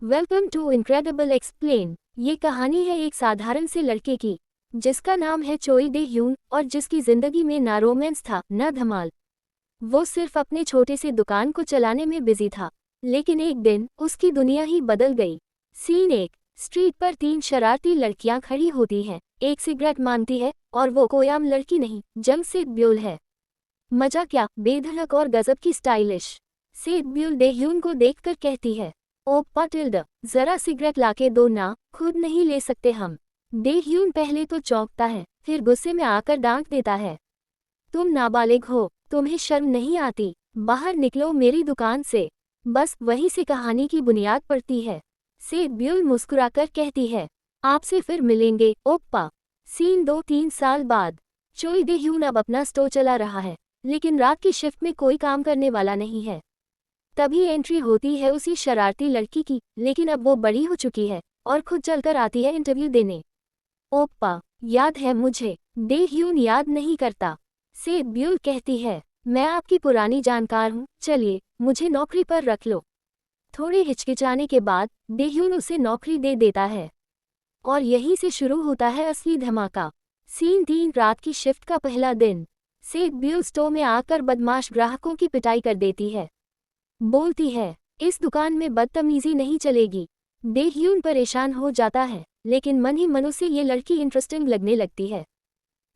Welcome to incredible explain. ये कहानी है एक साधारण से लड़के की जिसका नाम है चोई दे ह्यून और जिसकी जिंदगी में ना रोमांस था न धमाल। वो सिर्फ अपने छोटे से दुकान को चलाने में बिजी था। लेकिन एक दिन उसकी दुनिया ही बदल गई। सीन 1। स्ट्रीट पर 3 शरारती लड़कियां खड़ी होती हैं। एक सिगरेट मांगती है और वो कोई आम लड़की नहीं, जंग सेट ब्यूल है। मजा क्या, बेधड़क और गजब की स्टाइलिश। सेट ब्यूल दे ह्यून को देखकर कहती है, ओ पटिल्डा, जरा सिगरेट लाके दो ना, खुद नहीं ले सकते हम। दे ह्यून पहले तो चौंकता है, फिर गुस्से में आकर डांट देता है, तुम नाबालिग हो, तुम्हें शर्म नहीं आती, बाहर निकलो मेरी दुकान से। बस वहीं से कहानी की बुनियाद पड़ती है। सेट ब्यूल मुस्कुराकर कहती है, आपसे फिर मिलेंगे ओप्पा। सीन 2-3 साल बाद। चोई दे ह्यून अब अपना स्टोर चला रहा है, लेकिन रात की शिफ्ट में कोई काम करने वाला नहीं है। तभी एंट्री होती है उसी शरारती लड़की की, लेकिन अब वो बड़ी हो चुकी है और खुद चलकर आती है इंटरव्यू देने। ओप्पा, याद है मुझे? दे ह्यून याद नहीं करता। सेट ब्यूल कहती है, मैं आपकी पुरानी जानकार हूँ, चलिए मुझे नौकरी पर रख लो। थोड़े हिचकिचाने के बाद दे ह्यून उसे नौकरी दे देता है और यहीं से शुरू होता है असली धमाका। सीन 3। रात की शिफ्ट का पहला दिन। सेट ब्यूल स्टोर में आकर बदमाश ग्राहकों की पिटाई कर देती है। बोलती है, इस दुकान में बदतमीजी नहीं चलेगी। दे ह्यून परेशान हो जाता है, लेकिन मन ही मन उसे ये लड़की इंटरेस्टिंग लगने लगती है।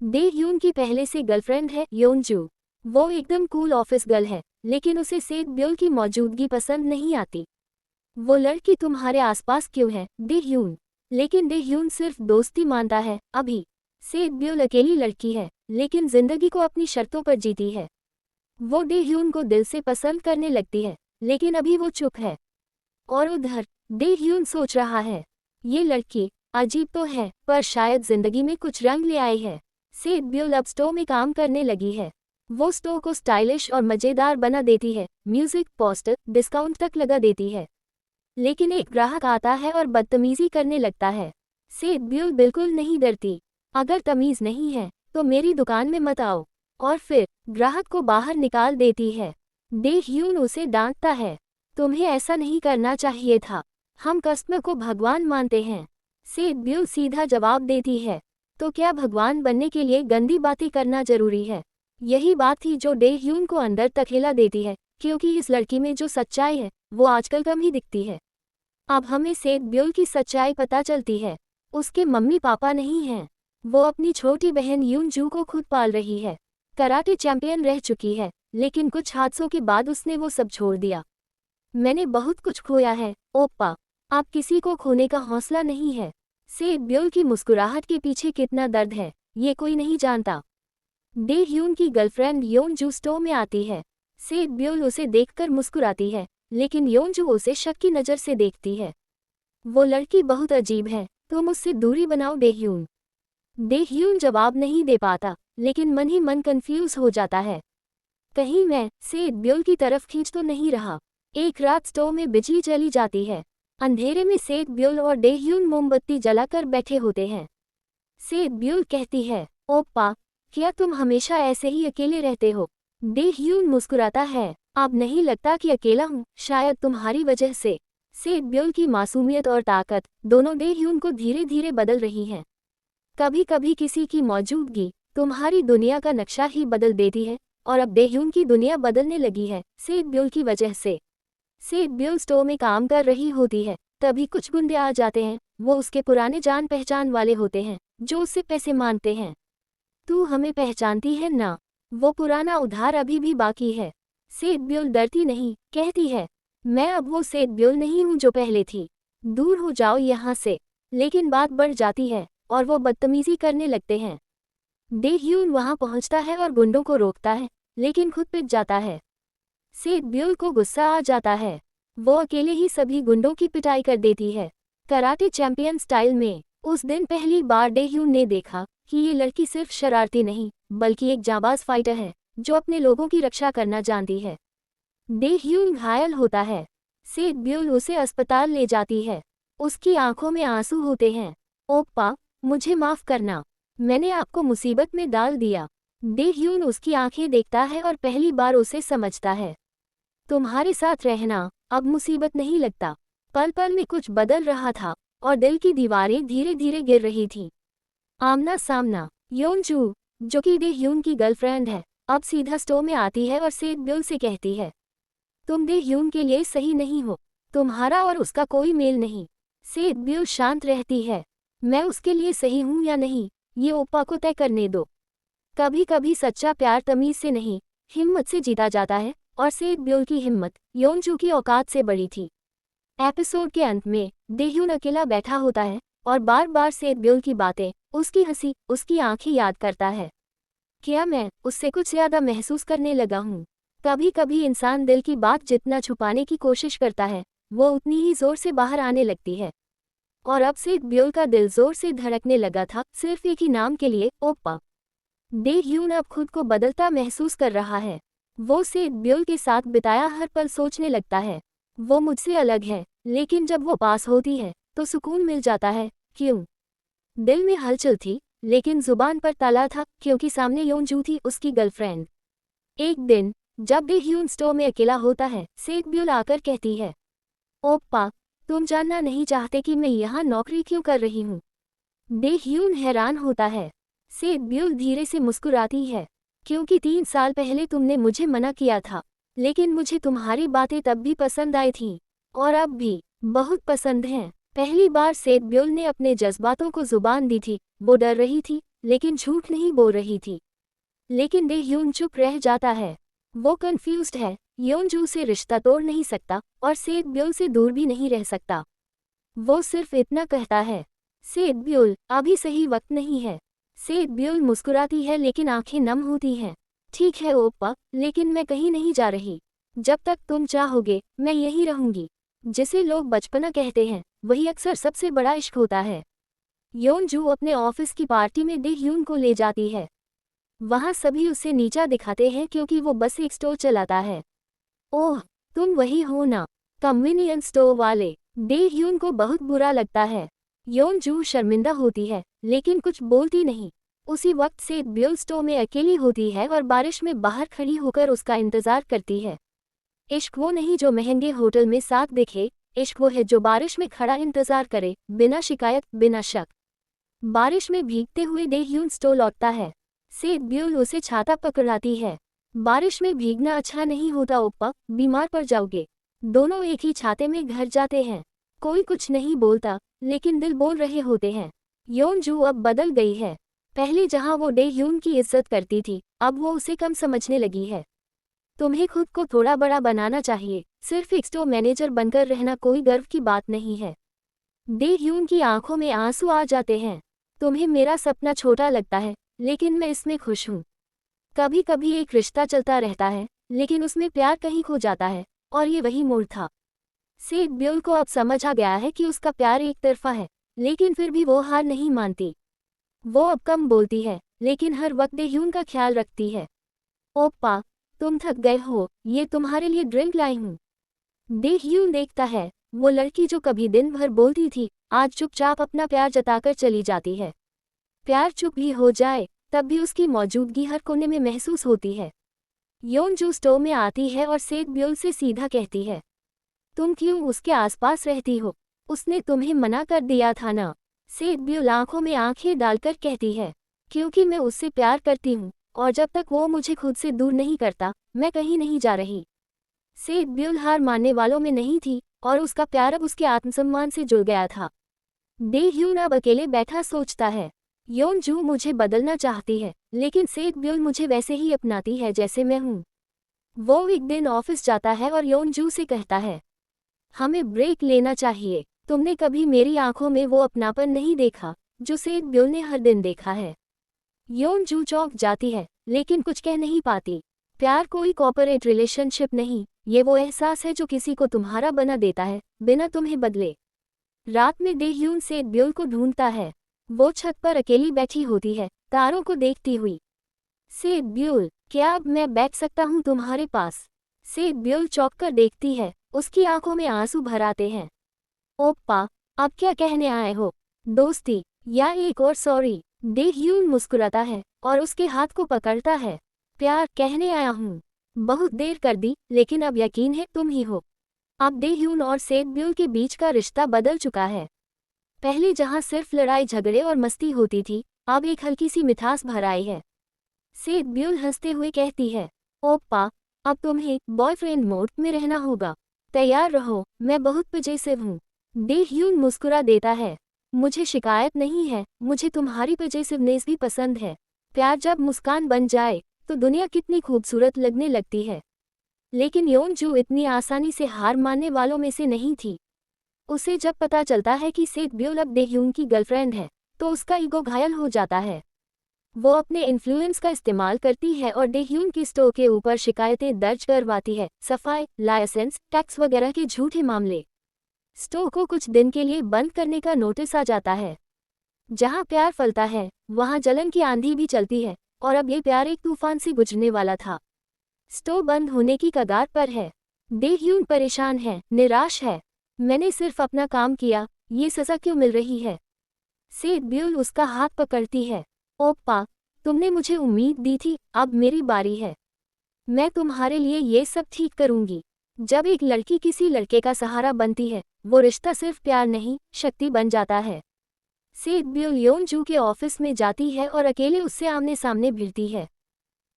दे ह्यून की पहले से गर्लफ्रेंड है योनजू। वो एकदम कूल ऑफिस गर्ल है, लेकिन उसे सेट ब्यूल की मौजूदगी पसंद नहीं आती। वो लड़की तुम्हारे आसपास क्यों है, दे ह्यून? लेकिन दे ह्यून सिर्फ दोस्ती मानता है अभी। सेट ब्यूल अकेली लड़की है, लेकिन जिंदगी को अपनी शर्तों पर जीती है। वो दे ह्यून को दिल से पसंद करने लगती है, लेकिन अभी वो चुप है। और उधर दे ह्यून सोच रहा है, ये लड़की अजीब तो है, पर शायद जिंदगी में कुछ रंग ले आई है। सेट ब्यूल अब स्टोर में काम करने लगी है। वो स्टोर को स्टाइलिश और मजेदार बना देती है, म्यूजिक, पोस्टर, डिस्काउंट तक लगा देती है। लेकिन एक ग्राहक आता है और बदतमीजी करने लगता है। सेट ब्यूल बिल्कुल नहीं डरती, अगर तमीज नहीं है तो मेरी दुकान में मत आओ, और फिर ग्राहक को बाहर निकाल देती है। दे ह्यून उसे डांटता है, तुम्हें ऐसा नहीं करना चाहिए था, हम कस्टमर को भगवान मानते हैं। सेट ब्यूल सीधा जवाब देती है, तो क्या भगवान बनने के लिए गंदी बातें करना जरूरी है? यही बात थी जो डे ह्यून को अंदर धकेला देती है, क्योंकि इस लड़की में जो सच्चाई है वो आजकल कम ही दिखती है। अब हमें सेट ब्यूल की सच्चाई पता चलती है। उसके मम्मी पापा नहीं हैं। वो अपनी छोटी बहन यूनजू को खुद पाल रही है। कराटे चैंपियन रह चुकी है, लेकिन कुछ हादसों के बाद उसने वो सब छोड़ दिया। मैंने बहुत कुछ खोया है ओप्पा, आप किसी को खोने का हौसला नहीं है। सेट ब्यूल की मुस्कुराहट के पीछे कितना दर्द है ये कोई नहीं जानता। डे ह्यून की गर्लफ्रेंड योनजू स्टोर में आती है। सेट ब्यूल उसे देखकर मुस्कुराती है, लेकिन योनजू उसे शक की नज़र से देखती है। वो लड़की बहुत अजीब है, तुम उससे दूरी बनाओ डे ह्यून। डे ह्यून जवाब नहीं दे पाता, लेकिन मन ही मन कंफ्यूज हो जाता है, कहीं मैं सेट ब्यूल की तरफ खींच तो नहीं रहा। एक रात स्टोर में बिजली चली जाती है। अंधेरे में सेट ब्यूल और डे ह्यून मोमबत्ती जलाकर बैठे होते हैं। सेट ब्यूल कहती है, ओप्पा, क्या तुम हमेशा ऐसे ही अकेले रहते हो? डे ह्यून मुस्कुराता है, अब नहीं लगता कि अकेला हूँ, शायद तुम्हारी वजह से। सेट ब्यूल की मासूमियत और ताकत दोनों डे ह्यून को धीरे धीरे बदल रही हैं। कभी कभी किसी की मौजूदगी तुम्हारी दुनिया का नक्शा ही बदल देती है, और अब डे ह्यून की दुनिया बदलने लगी है सेट ब्यूल की वजह से। सेट ब्यूल स्टोर में काम कर रही होती है, तभी कुछ गुंडे आ जाते हैं। वो उसके पुराने जान पहचान वाले होते हैं, जो उससे पैसे मांगते हैं। तू हमें पहचानती है ना? वो पुराना उधार अभी भी बाकी है। सेट ब्यूल डरती नहीं, कहती है, मैं अब वो सेट ब्यूल नहीं हूँ जो पहले थी, दूर हो जाओ यहाँ से। लेकिन बात बढ़ जाती है और वो बदतमीजी करने लगते हैं। डे ह्यून वहां पहुंचता है और गुंडों को रोकता है, लेकिन खुद पिट जाता है। सेट ब्यूल को गुस्सा आ जाता है। वो अकेले ही सभी गुंडों की पिटाई कर देती है, कराटे चैंपियन स्टाइल में। उस दिन पहली बार डे ह्यून ने देखा कि ये लड़की सिर्फ शरारती नहीं, बल्कि एक जाबाज फाइटर है जो अपने लोगों की रक्षा करना जानती है। डे ह्यून घायल होता है। सेट ब्यूल उसे अस्पताल ले जाती है। उसकी आंखों में आंसू होते हैं। ओप्पा, मुझे माफ करना, मैंने आपको मुसीबत में डाल दिया। डे ह्यून उसकी आंखें देखता है और पहली बार उसे समझता है। तुम्हारे साथ रहना अब मुसीबत नहीं लगता, पल पल में कुछ बदल रहा था और दिल की दीवारें धीरे धीरे गिर रही थीं। आमना सामना। योनजू, जो कि दे ह्यून की गर्लफ्रेंड है, अब सीधा स्टोर में आती है और सेड ब्यूल से कहती है, तुम दे ह्यून के लिए सही नहीं हो, तुम्हारा और उसका कोई मेल नहीं। सेड ब्यूल शांत रहती है। मैं उसके लिए सही हूँ या नहीं, ये ओप्पा को तय करने दो। कभी कभी सच्चा प्यार तमीज से नहीं, हिम्मत से जीता जाता है, और सेड ब्यूल की हिम्मत योनजू की औकात से बड़ी थी। एपिसोड के अंत में दे ह्यून अकेला बैठा होता है और बार बार सेड ब्यूल की बातें, उसकी हंसी, उसकी आंखें याद करता है। क्या मैं उससे कुछ ज़्यादा महसूस करने लगा हूँ? कभी कभी इंसान दिल की बात जितना छुपाने की कोशिश करता है, वो उतनी ही जोर से बाहर आने लगती है। और अब सेड ब्यूल का दिल जोर से धड़कने लगा था, सिर्फ एक ही नाम के लिए, ओप्पा। दे ह्यून अब खुद को बदलता महसूस कर रहा है। वो सेड ब्यूल के साथ बिताया हर पल सोचने लगता है, वो मुझसे अलग है, लेकिन जब वो पास होती है तो सुकून मिल जाता है। क्यों? दिल में हलचल थी, लेकिन जुबान पर ताला था, क्योंकि सामने योनजू थी, उसकी गर्लफ्रेंड। एक दिन जब दे ह्यून स्टोर में अकेला होता है, सेड ब्यूल आकर कहती है, ओप्पा, तुम जानना नहीं चाहते कि मैं यहाँ नौकरी क्यों कर रही हूँ? दे ह्यून हैरान होता है। सेड ब्यूल धीरे से मुस्कुराती है, क्योंकि 3 साल पहले तुमने मुझे मना किया था, लेकिन मुझे तुम्हारी बातें तब भी पसंद आई थीं, और अब भी बहुत पसंद हैं। पहली बार सेड ब्यूल ने अपने जज्बातों को जुबान दी थी। वो डर रही थी, लेकिन झूठ नहीं बोल रही थी। लेकिन दे ह्यून चुप रह जाता है। वो कंफ्यूज्ड है, योनजू से रिश्ता तोड़ नहीं सकता और सेड ब्यूल से दूर भी नहीं रह सकता। वो सिर्फ इतना कहता है, सेड ब्यूल, अभी सही वक्त नहीं है। सेड ब्यूल मुस्कुराती है, लेकिन आंखें नम होती हैं। ठीक है ओप्पा, लेकिन मैं कहीं नहीं जा रही। जब तक तुम चाहोगे मैं यहीं रहूंगी। जिसे लोग बचपना कहते हैं, वही अक्सर सबसे बड़ा इश्क होता है। योनजू अपने ऑफिस की पार्टी में दे ह्यून को ले जाती है। वहाँ सभी उसे नीचा दिखाते हैं क्योंकि वो बस एक स्टोर चलाता है। ओह, तुम वही हो ना, कन्वीनियंस स्टोर वाले। दे ह्यून को बहुत बुरा लगता है। योनजू शर्मिंदा होती है, लेकिन कुछ बोलती नहीं। उसी वक्त सेड ब्यूल स्टोर में अकेली होती है और बारिश में बाहर खड़ी होकर उसका इंतजार करती है। इश्क वो नहीं जो महंगे होटल में साथ दिखे, इश्क वो है जो बारिश में खड़ा इंतजार करे, बिना शिकायत, बिना शक। बारिश में भीगते हुए दे ह्यून स्टोर लौटता है। सेड ब्यूल उसे छाता पकड़ाती है। बारिश में भीगना अच्छा नहीं होता ओप्पा, बीमार पड़ जाओगे। दोनों एक ही छाते में घर जाते हैं। कोई कुछ नहीं बोलता, लेकिन दिल बोल रहे होते हैं। योनजू अब बदल गई है। पहले जहां वो दे ह्यून की इज्जत करती थी, अब वो उसे कम समझने लगी है। तुम्हें खुद को थोड़ा बड़ा बनाना चाहिए, सिर्फ एक स्टोर मैनेजर बनकर रहना कोई गर्व की बात नहीं है। दे ह्यून की आंखों में आंसू आ जाते हैं। तुम्हें मेरा सपना छोटा लगता है, लेकिन मैं इसमें खुश हूँ। कभी कभी एक रिश्ता चलता रहता है, लेकिन उसमें प्यार कहीं खो जाता है, और ये वही मोड़ था। सेड ब्यूल को अब समझ आ गया है कि उसका प्यार एक तरफा है, लेकिन फिर भी वो हार नहीं मानती। वो अब कम बोलती है, लेकिन हर वक्त दे ह्यून का ख्याल रखती है। ओप्पा, तुम थक गए हो, ये तुम्हारे लिए ड्रिंक लाई हूँ। दे ह्यून देखता है, वो लड़की जो कभी दिन भर बोलती थी, आज चुपचाप अपना प्यार जताकर चली जाती है। प्यार चुप भी हो जाए, तब भी उसकी मौजूदगी हर कोने में महसूस होती है। योनजू स्टोर में आती है और सेड ब्यूल से सीधा कहती है, तुम क्यों उसके आसपास रहती हो? उसने तुम्हें मना कर दिया था ना? सेड ब्यूल आंखों में आंखें डालकर कहती है, क्योंकि मैं उससे प्यार करती हूँ, और जब तक वो मुझे खुद से दूर नहीं करता, मैं कहीं नहीं जा रही। सेड ब्यूल हार मानने वालों में नहीं थी, और उसका प्यार अब उसके आत्मसम्मान से जुड़ गया था। दे ह्यून अब अकेले बैठा सोचता है, योनजू मुझे बदलना चाहती है, लेकिन सेड ब्यूल मुझे वैसे ही अपनाती है जैसे मैं हूँ। वो एक दिन ऑफिस जाता है और योनजू से कहता है, हमें ब्रेक लेना चाहिए। तुमने कभी मेरी आंखों में वो अपनापन नहीं देखा जो सेड ब्यूल ने हर दिन देखा है। योनजू चौंक जाती है, लेकिन कुछ कह नहीं पाती। प्यार कोई कॉर्पोरेट रिलेशनशिप नहीं, ये वो एहसास है जो किसी को तुम्हारा बना देता है, बिना तुम्हें बदले। रात में दे ह्यून सेड ब्यूल को ढूंढता है। वो छत पर अकेली बैठी होती है, तारों को देखती हुई। सेड ब्यूल, क्या अब मैं बैठ सकता हूँ तुम्हारे पास? सेड ब्यूल चौंक कर देखती है, उसकी आंखों में आंसू भर आते हैं। ओप्पा, अब क्या कहने आए हो? दोस्ती या एक और सॉरी? दे ह्यून मुस्कुराता है और उसके हाथ को पकड़ता है। प्यार कहने आया हूँ। बहुत देर कर दी, लेकिन अब यकीन है तुम ही हो। अब डेह्यून और सेट ब्यूल के बीच का रिश्ता बदल चुका है। पहले जहां सिर्फ लड़ाई झगड़े और मस्ती होती थी, अब एक हल्की सी मिठास भर आई है। सेट ब्यूल हंसते हुए कहती है, ओप्पा, अब तुम्हें बॉयफ्रेंड मोड में रहना होगा। तैयार रहो, मैं बहुत पजेसिव हूँ। डेह्यून मुस्कुरा देता है, मुझे शिकायत नहीं है, मुझे तुम्हारी पजेसिवनेस भी पसंद है। प्यार जब मुस्कान बन जाए तो दुनिया कितनी खूबसूरत लगने लगती है। लेकिन योनजू इतनी आसानी से हार मानने वालों में से नहीं थी। उसे जब पता चलता है कि सेट ब्यूल अब डेह्यून की गर्लफ्रेंड है, तो उसका ईगो घायल हो जाता है। वो अपने इन्फ्लुएंस का इस्तेमाल करती है और डेह्यून की स्टो के ऊपर शिकायतें दर्ज करवाती है, सफाई, लाइसेंस, टैक्स वगैरह के झूठे मामले। स्टो को कुछ दिन के लिए बंद करने का नोटिस आ जाता है। जहां प्यार फलता है, वहां जलन की आंधी भी चलती है, और अब ये प्यार एक तूफान से गुजरने वाला था। स्टो बंद होने की कगार पर है। डेह्यून परेशान है, निराश है। मैंने सिर्फ अपना काम किया, ये सजा क्यों मिल रही है? सेट ब्यूल उसका हाथ पकड़ती है, ओप्पा, तुमने मुझे उम्मीद दी थी, अब मेरी बारी है। मैं तुम्हारे लिए ये सब ठीक करूंगी। जब एक लड़की किसी लड़के का सहारा बनती है, वो रिश्ता सिर्फ प्यार नहीं, शक्ति बन जाता है। सेट ब्यूल योनजू के ऑफिस में जाती है और अकेले उससे आमने सामने भिड़ती है।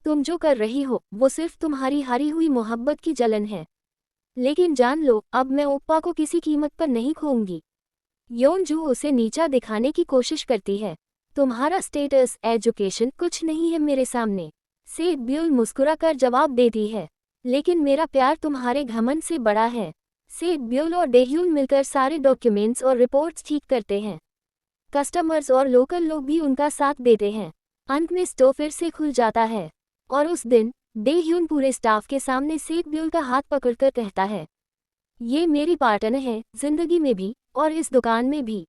तुम जो कर रही हो, वो सिर्फ तुम्हारी हारी हुई मोहब्बत की जलन है। लेकिन जान लो, अब मैं ओप्पा को किसी कीमत पर नहीं खोऊंगी। योनजू उसे नीचा दिखाने की कोशिश करती है। तुम्हारा स्टेटस, एजुकेशन कुछ नहीं है मेरे सामने। सेट ब्यूल मुस्कुराकर जवाब देती है, लेकिन मेरा प्यार तुम्हारे घमंड से बड़ा है। सेट ब्यूल और डेह्यून मिलकर सारे डॉक्यूमेंट्स और रिपोर्ट्स ठीक करते हैं। कस्टमर्स और लोकल लोग भी उनका साथ देते हैं। अंत में स्टो फिर से खुल जाता है, और उस दिन डेह्यून पूरे स्टाफ के सामने सेट ब्यूल का हाथ पकड़कर कहता है, ये मेरी पार्टनर है, जिंदगी में भी और इस दुकान में भी।